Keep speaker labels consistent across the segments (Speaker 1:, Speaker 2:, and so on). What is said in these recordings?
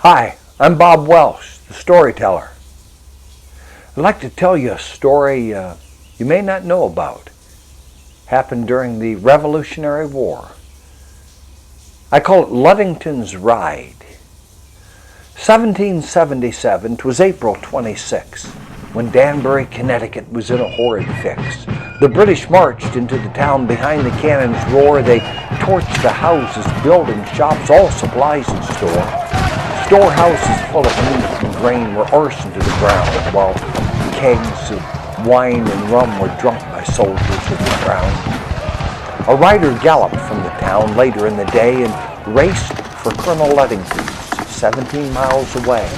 Speaker 1: Hi, I'm Bob Welsh, the Storyteller. I'd like to tell you a story you may not know about. Happened during the Revolutionary War. I call it Ludington's Ride. 1777, 'twas April 26, when Danbury, Connecticut was in a horrid fix. The British marched into the town behind the cannon's roar. They torched the houses, buildings, shops, all supplies in store. Storehouses full of meat and grain were arsened to the ground, while kegs of wine and rum were drunk by soldiers of the crown. A rider galloped from the town later in the day and raced for Colonel Ludington's, 17 miles away.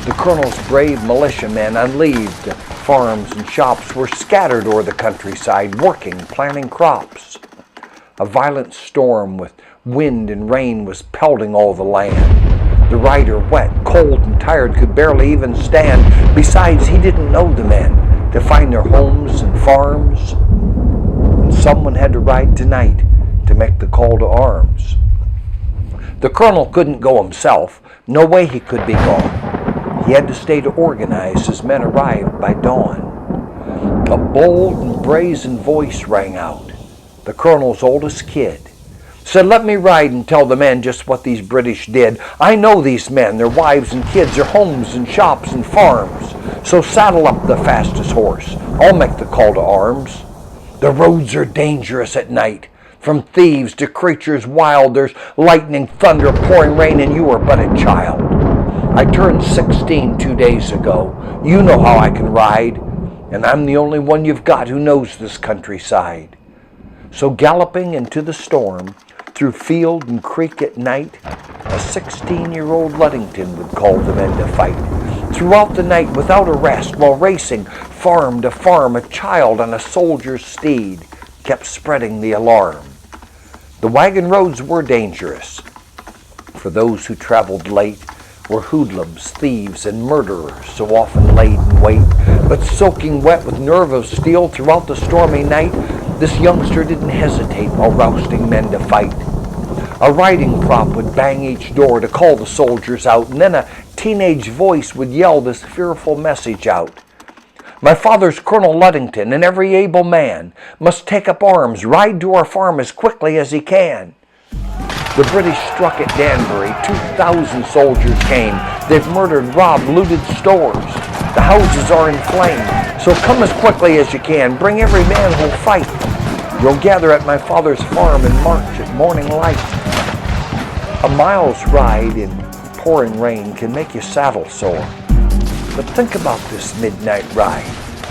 Speaker 1: The colonel's brave militiamen on leave to farms and shops were scattered o'er the countryside, working, planting crops. A violent storm with wind and rain was pelting all the land. The rider, wet, cold, and tired, could barely even stand. Besides, he didn't know the men to find their homes and farms. And someone had to ride tonight to make the call to arms. The colonel couldn't go himself. No way he could be gone. He had to stay to organize as men arrived by dawn. A bold and brazen voice rang out. The colonel's oldest kid said, "Let me ride and tell the men just what these British did. I know these men, their wives and kids, their homes and shops and farms. So saddle up the fastest horse. I'll make the call to arms. The roads are dangerous at night. From thieves to creatures wild, there's lightning, thunder, pouring rain, and you are but a child. I turned 16 2 days ago. You know how I can ride, and I'm the only one you've got who knows this countryside." So galloping into the storm, through field and creek at night, a 16-year-old Ludington would call the men to fight. Throughout the night, without a rest, while racing farm to farm, a child on a soldier's steed kept spreading the alarm. The wagon roads were dangerous. For those who traveled late were hoodlums, thieves, and murderers, so often laid in wait. But soaking wet with nerve of steel throughout the stormy night, this youngster didn't hesitate while rousting men to fight. A riding crop would bang each door to call the soldiers out, and then a teenage voice would yell this fearful message out. "My father's Colonel Ludington, and every able man must take up arms, ride to our farm as quickly as he can." The British struck at Danbury. 2,000 soldiers came. They've murdered, robbed, looted stores. The houses are in flames. So come as quickly as you can. Bring every man who'll fight. You'll gather at my father's farm and march at morning light. A mile's ride in pouring rain can make you saddle sore. But think about this midnight ride.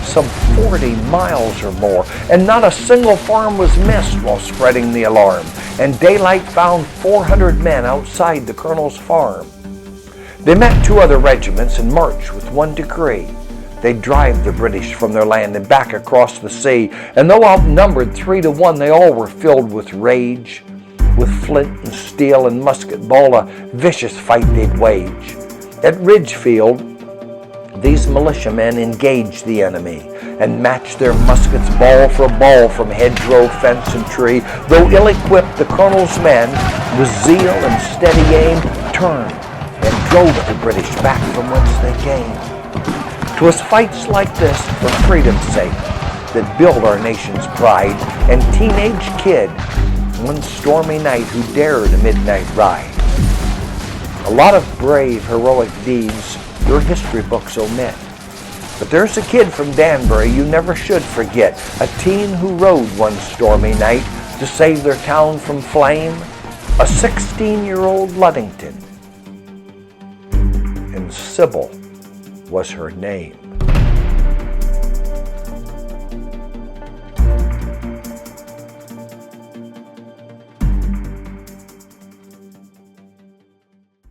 Speaker 1: Some 40 miles or more, and not a single farm was missed while spreading the alarm. And daylight found 400 men outside the colonel's farm. They met 2 other regiments and marched with one decree. They'd drive the British from their land and back across the sea. And though outnumbered 3 to 1, they all were filled with rage. With flint and steel and musket ball, a vicious fight they'd wage. At Ridgefield, these militiamen engaged the enemy and matched their muskets ball for ball from hedgerow, fence, and tree. Though ill-equipped, the colonel's men, with zeal and steady aim, turned and drove the British back from whence they came. 'Twas fights like this, for freedom's sake, that build our nation's pride. And teenage kid, one stormy night, who dared a midnight ride. A lot of brave, heroic deeds your history books omit. But there's a kid from Danbury you never should forget. A teen who rode one stormy night to save their town from flame. A 16-year-old Ludington. And Sybil was her name.